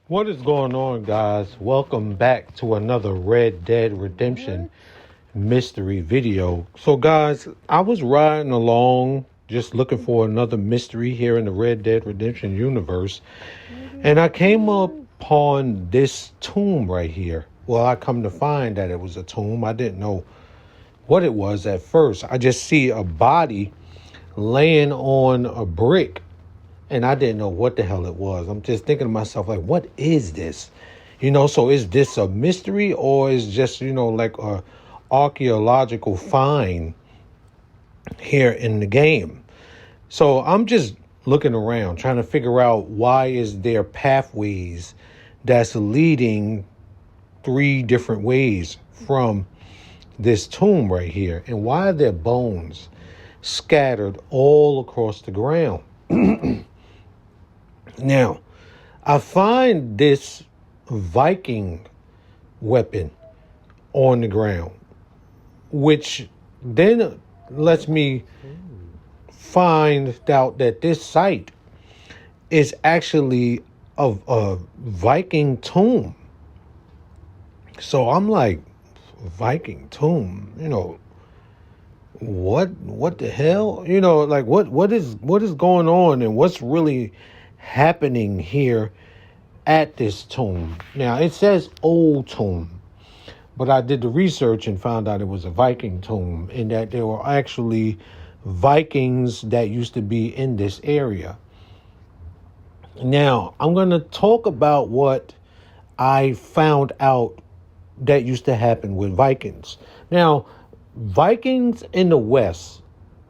What is going on, guys? Welcome back to another Red Dead Redemption mystery video. So, guys, I was riding along just looking for another mystery here in the Red Dead Redemption universe, and I came upon this tomb right here. Well, I come to find that it was a tomb. I didn't know what it was at first. I just see a body laying on a brick, and I didn't know what the hell it was. I'm just thinking to myself, like, what is this? So is this a mystery, or is just, like a archaeological find here in the game? So I'm just looking around, trying to figure out why is there pathways that's leading 3 different ways from this tomb right here, and why are there bones scattered all across the ground? Now, I find this Viking weapon on the ground, which then lets me find out that this site is actually a Viking tomb. So I'm like, Viking tomb, what the hell? Like what is going on, and what's really happening here at this tomb? Now, it says old tomb, but I did the research and found out it was a Viking tomb, and that there were actually Vikings that used to be in this area. Now, I'm going to talk about what I found out that used to happen with Vikings. Now, Vikings in the West,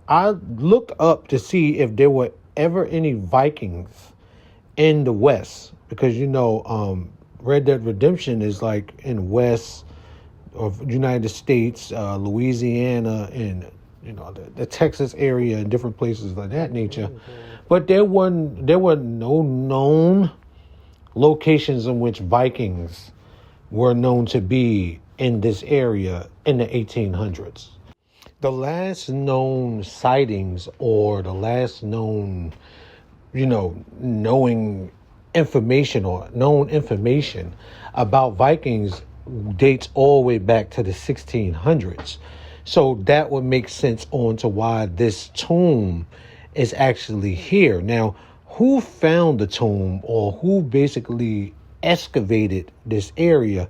I looked up to see if there were ever any Vikings in the West, because Red Dead Redemption is like in west of United States, Louisiana, and the Texas area and different places like that nature. But there were no known locations in which Vikings were known to be in this area in the 1800s. The last known sightings, or the last known knowing information or known information about Vikings dates all the way back to the 1600s. So that would make sense on to why this tomb is actually here. Now, who found the tomb, or who basically excavated this area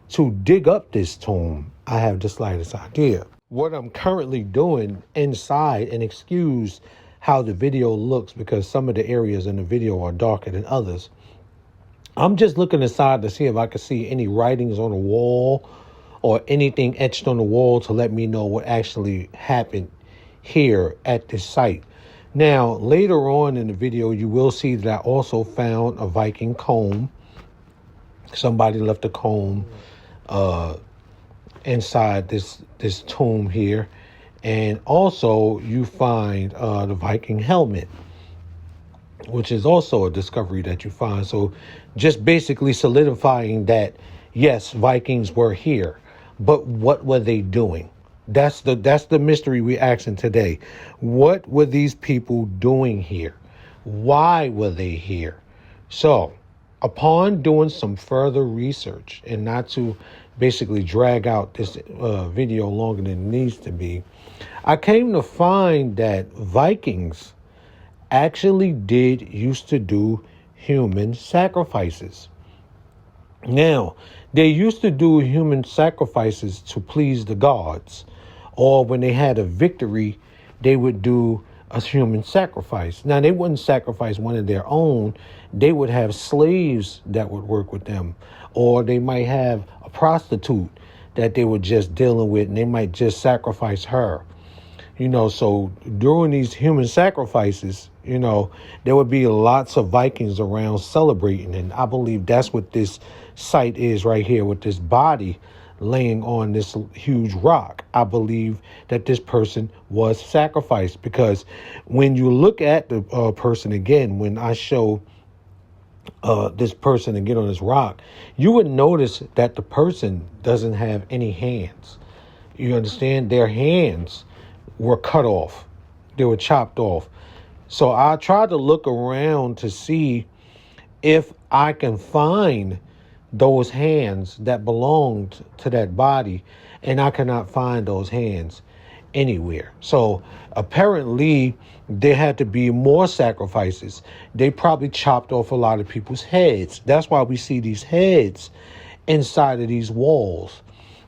to dig up this tomb? I have the slightest idea. What I'm currently doing inside, and excuse how the video looks because some of the areas in the video are darker than others. I'm just looking inside to see if I can see any writings on the wall or anything etched on the wall to let me know what actually happened here at this site. Now, later on in the video, you will see that I also found a Viking comb. Somebody left a comb inside this tomb here. And also you find the Viking helmet, which is also a discovery that you find. So just basically solidifying that, yes, Vikings were here, but what were they doing? That's the mystery we're asking today. What were these people doing here? Why were they here? So upon doing some further research, and not to basically drag out this video longer than it needs to be, I came to find that Vikings actually used to do human sacrifices. Now, they used to do human sacrifices to please the gods, or when they had a victory, they would do a human sacrifice. Now, they wouldn't sacrifice one of their own. They would have slaves that would work with them, or they might have a prostitute that they were just dealing with, and they might just sacrifice her. So during these human sacrifices, there would be lots of Vikings around celebrating. And I believe that's what this site is right here, with this body laying on this huge rock. I believe that this person was sacrificed, because when you look at the person again, when I show this person again on this rock, you would notice that the person doesn't have any hands. You understand? Their hands were cut off. They were chopped off. So I tried to look around to see if I can find those hands that belonged to that body, and I cannot find those hands anywhere. So apparently there had to be more sacrifices. They probably chopped off a lot of people's heads. That's why we see these heads inside of these walls.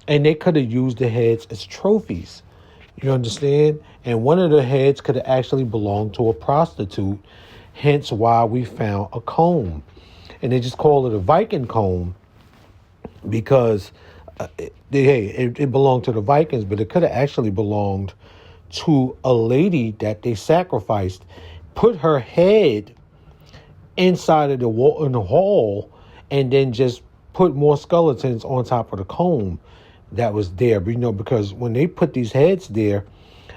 And they could have used the heads as trophies. You understand? And one of the heads could have actually belonged to a prostitute. Hence why we found a comb. And they just call it a Viking comb because it belonged to the Vikings, but it could have actually belonged to a lady that they sacrificed, put her head inside of the wall in the hall, and then just put more skeletons on top of the comb that was there. But, because when they put these heads there,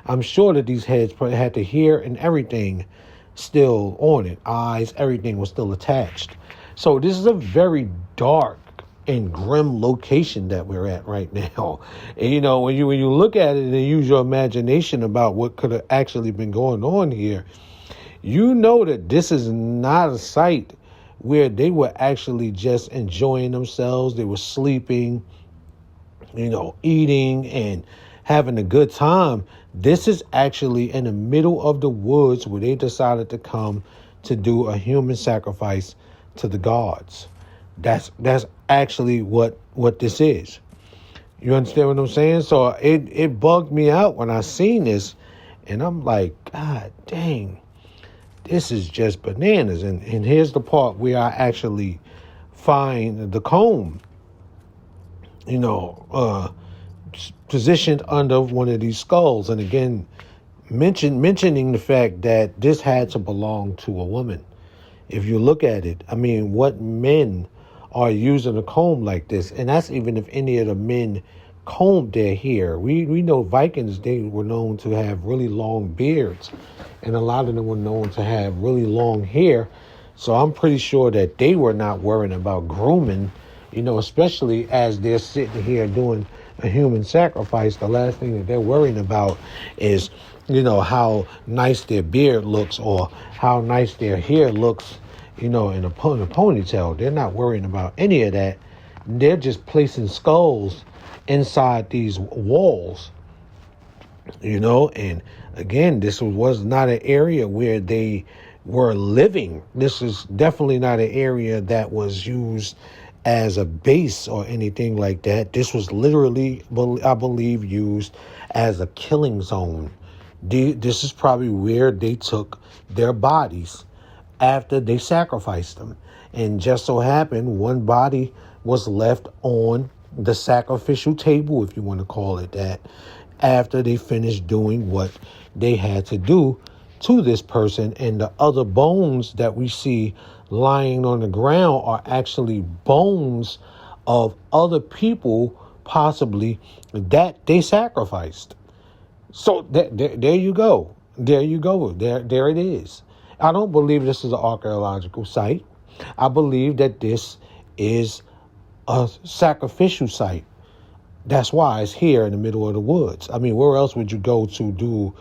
I'm sure that these heads had the hair and everything still on it. Eyes, everything was still attached. So this is a very dark and grim location that we're at right now. And, when you look at it and use your imagination about what could have actually been going on here, that this is not a site where they were actually just enjoying themselves. They were sleeping, eating and having a good time. This is actually in the middle of the woods where they decided to come to do a human sacrifice to the gods. That's actually what this is. You understand what I'm saying? So it bugged me out when I seen this, and I'm like, God dang, this is just bananas. And here's the part where I actually find the comb, positioned under one of these skulls. And again, mentioning the fact that this had to belong to a woman. If you look at it, what men are using a comb like this? And that's even if any of the men combed their hair. We know Vikings, they were known to have really long beards, and a lot of them were known to have really long hair. So I'm pretty sure that they were not worrying about grooming, especially as they're sitting here doing a human sacrifice. The last thing that they're worrying about is, how nice their beard looks or how nice their hair looks, in a ponytail. They're not worrying about any of that. They're just placing skulls inside these walls, and again, this was not an area where they were living. This is definitely not an area that was used as a base or anything like that. This was literally, I believe, used as a killing zone. This is probably where they took their bodies after they sacrificed them. And just so happened, one body was left on the sacrificial table, if you want to call it that, after they finished doing what they had to do to this person. And the other bones that we see lying on the ground are actually bones of other people, possibly, that they sacrificed. So there you go. There you go. There it is. I don't believe this is an archaeological site. I believe that this is a sacrificial site. That's why it's here in the middle of the woods. Where else would you go to do,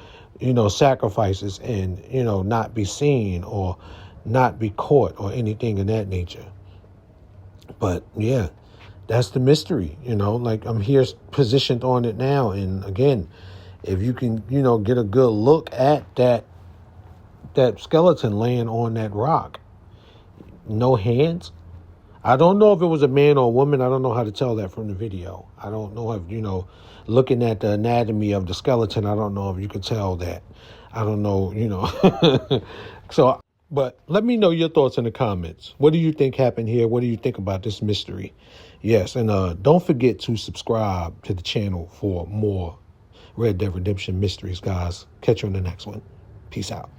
sacrifices and, not be seen or not be caught or anything of that nature? But yeah, that's the mystery, I'm here positioned on it now. And again, if you can, get a good look at that skeleton laying on that rock, no hands. I don't know if it was a man or a woman. I don't know how to tell that from the video. I don't know if, looking at the anatomy of the skeleton, I don't know if you could tell that. I don't know, So, but let me know your thoughts in the comments. What do you think happened here? What do you think about this mystery? Yes, and don't forget to subscribe to the channel for more Red Dead Redemption mysteries, guys. Catch you on the next one. Peace out.